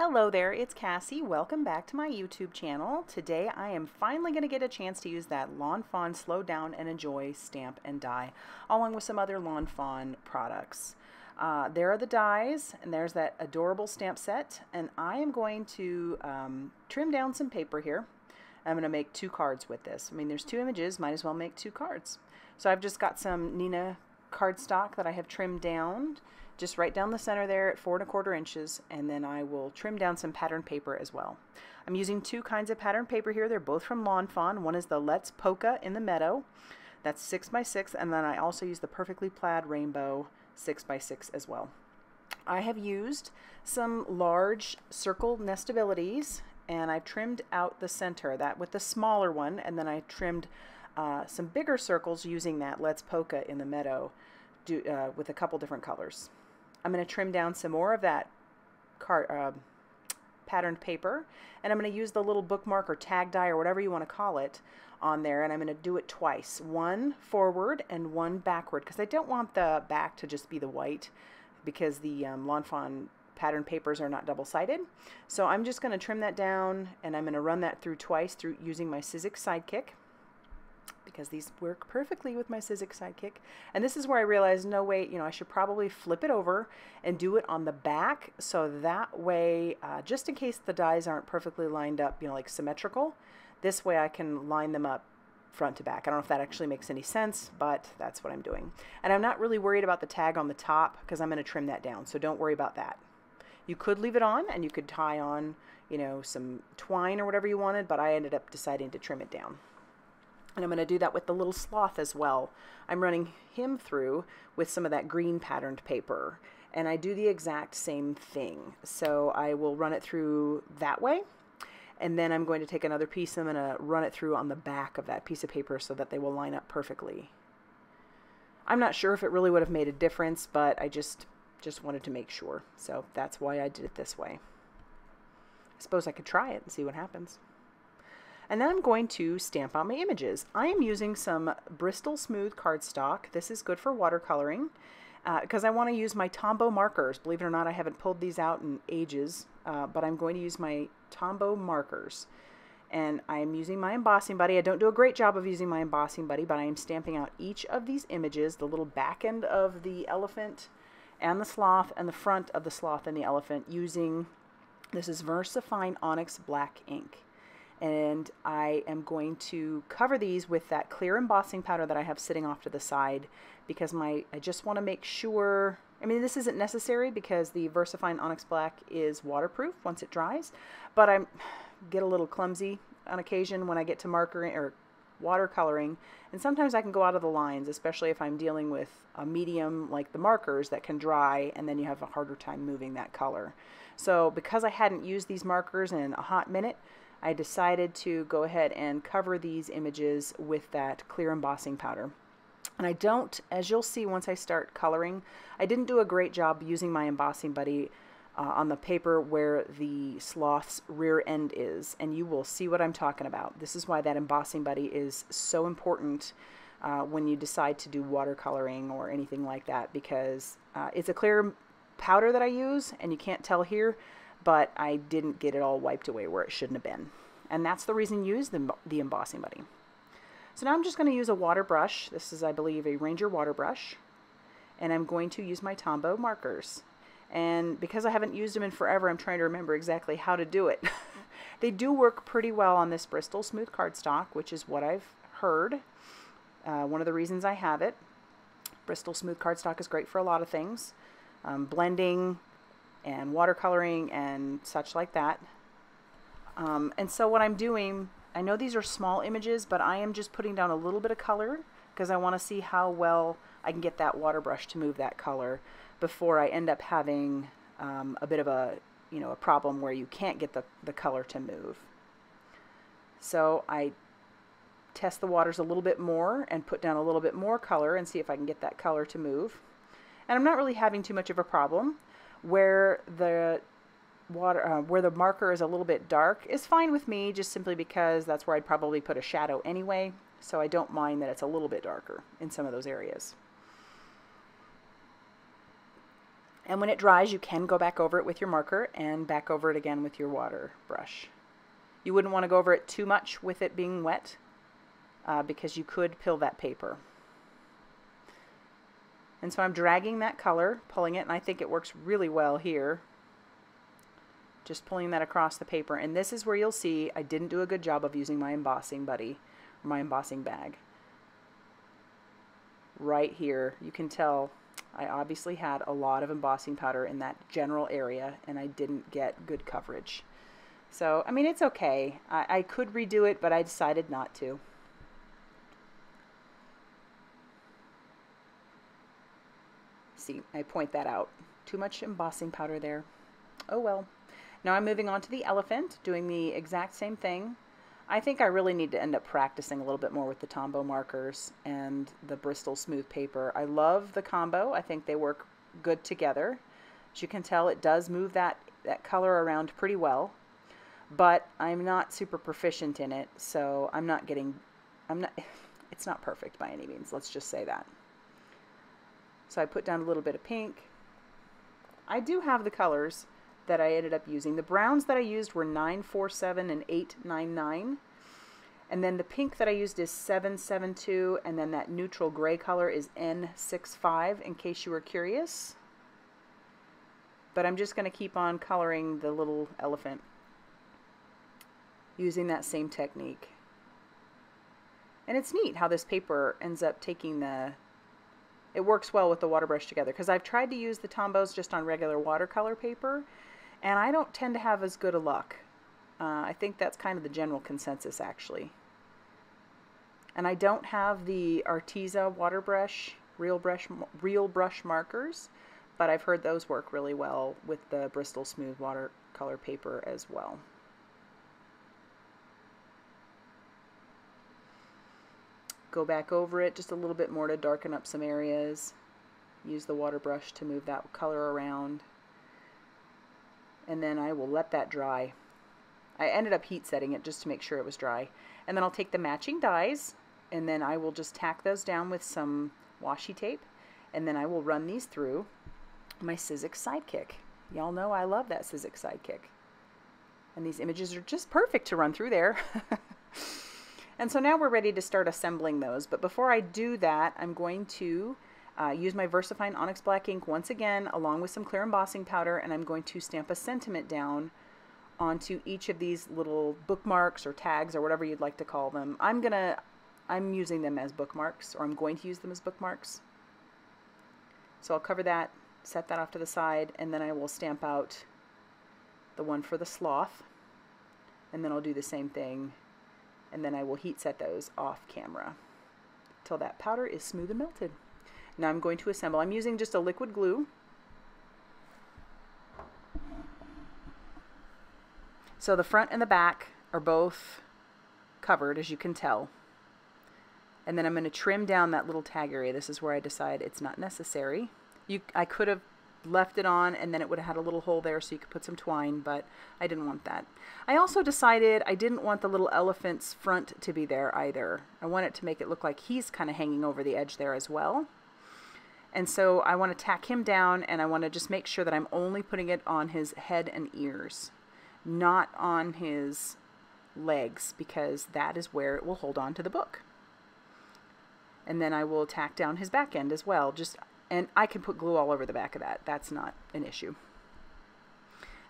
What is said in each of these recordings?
Hello there, it's Cassie. Welcome back to my YouTube channel. Today I am finally going to get a chance to use that Lawn Fawn Slow Down and Enjoy Stamp and Die, along with some other Lawn Fawn products. There are the dies, and there's that adorable stamp set, and I am going to trim down some paper here. I'm going to make 2 cards with this. I mean, there's 2 images, might as well make 2 cards. So I've just got some Nina cardstock that I have trimmed down, just right down the center there at 4 1/4 inches, and then I will trim down some pattern paper as well. I'm using 2 kinds of pattern paper here. They're both from Lawn Fawn. One is the Let's Polka in the Meadow. That's 6 by 6, and then I also use the Perfectly Plaid Rainbow 6 by 6 as well. I have used some large circle nestabilities, and I've trimmed out the center, that with the smaller one, and then I trimmed some bigger circles using that Let's Polka in the Meadow with a couple different colors. I'm going to trim down some more of that patterned paper, and I'm going to use the little bookmark or tag die or whatever you want to call it on there, and I'm going to do it twice, one forward and one backward, because I don't want the back to just be the white, because the Lawn Fawn pattern papers are not double-sided. So I'm just going to trim that down, and I'm going to run that through twice through using my Sizzix Sidekick, because these work perfectly with my Sizzix Sidekick. And this is where I realized, no, wait, I should probably flip it over and do it on the back, so that way, just in case the dies aren't perfectly lined up, like symmetrical, this way I can line them up front to back. I don't know if that actually makes any sense, but that's what I'm doing. And I'm not really worried about the tag on the top, because I'm going to trim that down, so don't worry about that. You could leave it on, and you could tie on, some twine or whatever you wanted, but I ended up deciding to trim it down. And I'm going to do that with the little sloth as well. I'm running him through with some of that green patterned paper, and I do the exact same thing. So I will run it through that way, and then I'm going to take another piece and I'm going to run it through on the back of that piece of paper so that they will line up perfectly. I'm not sure if it really would have made a difference, but I just wanted to make sure. So that's why I did it this way. I suppose I could try it and see what happens. And then I'm going to stamp out my images. I am using some Bristol smooth cardstock. This is good for watercoloring because I want to use my Tombow markers. Believe it or not, I haven't pulled these out in ages, but I'm going to use my Tombow markers. And I'm using my embossing buddy. I don't do a great job of using my embossing buddy, but I am stamping out each of these images, the little back end of the elephant and the sloth and the front of the sloth and the elephant, using, this is VersaFine Onyx Black ink. And I am going to cover these with that clear embossing powder that I have sitting off to the side, because I just want to make sure, I mean, this isn't necessary because the VersaFine Onyx Black is waterproof once it dries, but I get a little clumsy on occasion when I get to markering or watercoloring, and sometimes I can go out of the lines, especially if I'm dealing with a medium like the markers that can dry, and then you have a harder time moving that color. So because I hadn't used these markers in a hot minute, I decided to go ahead and cover these images with that clear embossing powder. And I don't, as you'll see once I start coloring, I didn't do a great job using my embossing buddy on the paper where the sloth's rear end is, and you will see what I'm talking about. This is why that embossing buddy is so important when you decide to do watercoloring or anything like that, because it's a clear powder that I use, and you can't tell here, but I didn't get it all wiped away where it shouldn't have been. And that's the reason you use the embossing buddy. So now I'm just going to use a water brush. This is, I believe, a Ranger water brush. And I'm going to use my Tombow markers. And because I haven't used them in forever, I'm trying to remember exactly how to do it. They do work pretty well on this Bristol smooth cardstock, which is what I've heard. One of the reasons I have it. Bristol smooth cardstock is great for a lot of things. Blending and watercoloring and such like that. And so what I'm doing, I know these are small images, but I am just putting down a little bit of color because I want to see how well I can get that water brush to move that color before I end up having a bit of a problem where you can't get the color to move. So I test the waters a little bit more and put down a little bit more color and see if I can get that color to move. And I'm not really having too much of a problem. Where the where the marker is a little bit dark is fine with me, just simply because that's where I'd probably put a shadow anyway, so I don't mind that it's a little bit darker in some of those areas. And when it dries, you can go back over it with your marker and back over it again with your water brush. You wouldn't want to go over it too much with it being wet because you could pill that paper. And so I'm dragging that color, pulling it, and I think it works really well here. Just pulling that across the paper. And this is where you'll see I didn't do a good job of using my embossing buddy, or my embossing bag. Right here, you can tell I obviously had a lot of embossing powder in that general area, and I didn't get good coverage. So, I mean, it's okay. I could redo it, but I decided not to. See, I point that out. Too much embossing powder there. Oh well. Now I'm moving on to the elephant, doing the exact same thing. I think I really need to end up practicing a little bit more with the Tombow markers and the Bristol smooth paper. I love the combo. I think they work good together. As you can tell, it does move that color around pretty well, but I'm not super proficient in it, so it's not perfect by any means, let's just say that. So I put down a little bit of pink. I do have the colors that I ended up using. The browns that I used were 947 and 899. And then the pink that I used is 772, and then that neutral gray color is N65, in case you were curious. But I'm just going to keep on coloring the little elephant using that same technique. And it's neat how this paper ends up taking it works well with the water brush together, because I've tried to use the Tombows just on regular watercolor paper, and I don't tend to have as good a luck. I think that's kind of the general consensus, actually. And I don't have the Arteza water brush, real brush markers, but I've heard those work really well with the Bristol smooth watercolor paper as well. Go back over it just a little bit more to darken up some areas. Use the water brush to move that color around. And then I will let that dry. I ended up heat setting it just to make sure it was dry. And then I'll take the matching dies, and then I will just tack those down with some washi tape, and then I will run these through my Sizzix Sidekick. Y'all know I love that Sizzix Sidekick. And these images are just perfect to run through there. And so now we're ready to start assembling those. But before I do that, I'm going to use my VersaFine Onyx Black ink once again, along with some clear embossing powder, and I'm going to stamp a sentiment down onto each of these little bookmarks or tags or whatever you'd like to call them. I'm using them as bookmarks, or I'm going to use them as bookmarks. So I'll cover that, set that off to the side, and then I will stamp out the one for the sloth, and then I'll do the same thing, and then I will heat set those off camera till that powder is smooth and melted. Now I'm going to assemble. I'm using just a liquid glue. So the front and the back are both covered, as you can tell. And then I'm going to trim down that little tag area. This is where I decide it's not necessary. I could have left it on, and then it would have had a little hole there so you could put some twine, but I didn't want that. I also decided I didn't want the little elephant's front to be there either. I want it to make it look like he's kind of hanging over the edge there as well. And so I want to tack him down, and I want to just make sure that I'm only putting it on his head and ears, not on his legs, because that is where it will hold on to the book. And then I will tack down his back end as well. And I can put glue all over the back of that. That's not an issue.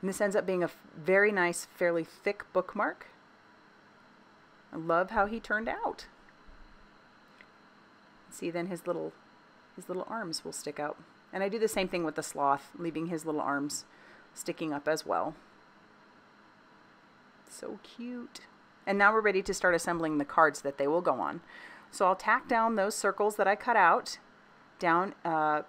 And this ends up being a very nice, fairly thick bookmark. I love how he turned out. See, then his little arms will stick out. And I do the same thing with the sloth, leaving his little arms sticking up as well. So cute. And now we're ready to start assembling the cards that they will go on. So I'll tack down those circles that I cut out down, and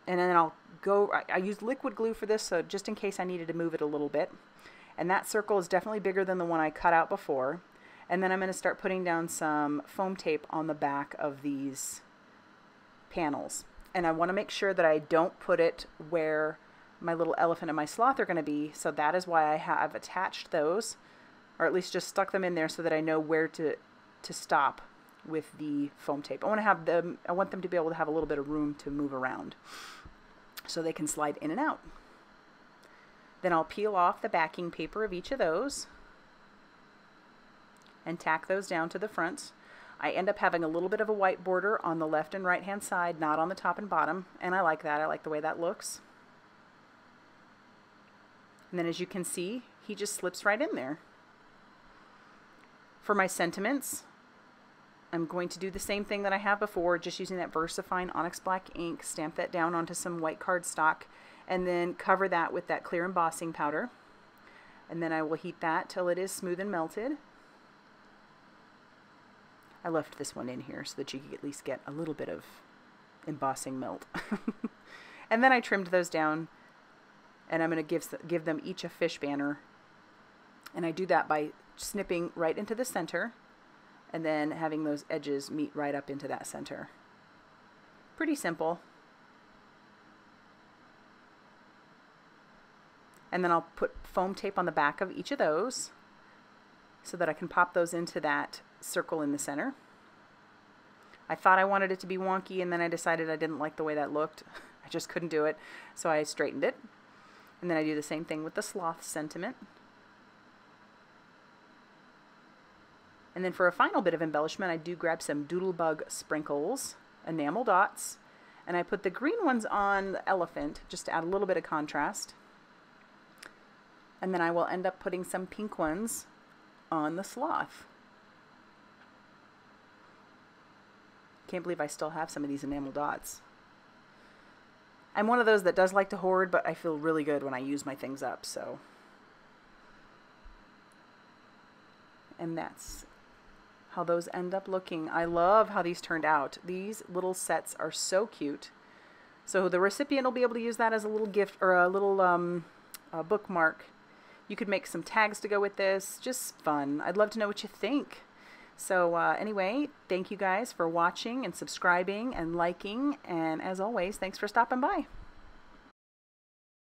then I use liquid glue for this, so just in case I needed to move it a little bit. And that circle is definitely bigger than the one I cut out before. And then I'm going to start putting down some foam tape on the back of these panels. And I want to make sure that I don't put it where my little elephant and my sloth are going to be, so that is why I have attached those, or at least just stuck them in there so that I know where to stop with the foam tape. I want them to be able to have a little bit of room to move around. so they can slide in and out. Then I'll peel off the backing paper of each of those and tack those down to the front. I end up having a little bit of a white border on the left and right hand side, not on the top and bottom, and I like that. I like the way that looks. And then as you can see, he just slips right in there. For my sentiments, I'm going to do the same thing that I have before, just using that VersaFine Onyx Black ink, stamp that down onto some white cardstock, and then cover that with that clear embossing powder. And then I will heat that till it is smooth and melted. I left this one in here so that you could at least get a little bit of embossing melt. And then I trimmed those down, and I'm going to give them each a fish banner. And I do that by snipping right into the center and then having those edges meet right up into that center. Pretty simple. And then I'll put foam tape on the back of each of those so that I can pop those into that circle in the center. I thought I wanted it to be wonky, and then I decided I didn't like the way that looked. I just couldn't do it, so I straightened it. And then I do the same thing with the sloth sentiment. And then for a final bit of embellishment, I do grab some Doodlebug sprinkles, enamel dots, and I put the green ones on the elephant just to add a little bit of contrast. And then I will end up putting some pink ones on the sloth. Can't believe I still have some of these enamel dots. I'm one of those that does like to hoard, but I feel really good when I use my things up, so. And that's how those end up looking. I love how these turned out. These little sets are so cute. So the recipient will be able to use that as a little gift or a little bookmark. You could make some tags to go with this. Just fun. I'd love to know what you think. So anyway, thank you guys for watching and subscribing and liking. And as always, thanks for stopping by.